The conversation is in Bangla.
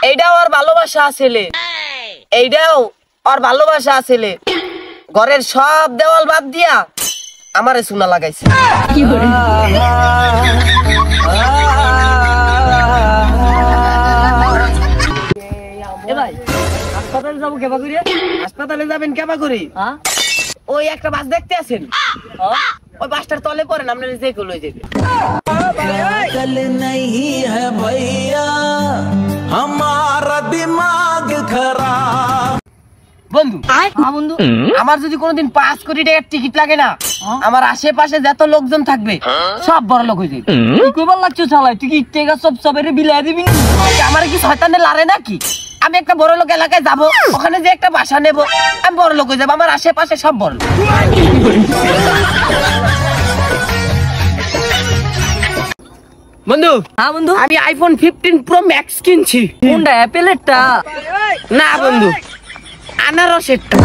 এইটাও আর ভালোবাসা আছিলে, এইটাও আর ভালোবাসা আছিলে। ঘরের সব দেওয়াল বাদ দিয়া আমারে চুনা লাগাইছে। হাসপাতালে যাবো কেবা করে? হাসপাতালে যাবেন কেবা করে? ওই একটা বাস দেখতে আছেন, ওই বাসটার তলে পড়েন, আপনার যে কেউ লয়ে যাবে। বন্ধু বন্ধু, আমার যদি কোনোদিন 5 কোটি টাকার টিকিট লাগে না, আমার আশেপাশে যত লোকজন থাকবে সব বড় লোক হয়ে যাবে। তুই কইবার লাগছো চালাই, তুই কি টাকা সব সবের বিলাই দিবি? আমার কি শয়তানে লারে নাকি? আমি একটা বড় লোক এলাকায় যাব, ওখানে যে একটা বাসা নেব, আমি বড় লোক হয়ে যাবো। আমার আশেপাশে সব বড় লোক। বন্ধু বন্ধু, আমি আইফোন 15 প্রো ম্যাক্স কিনছি। কোনটা, অ্যাপেলেরটা? না বন্ধু, আনারসেরটা।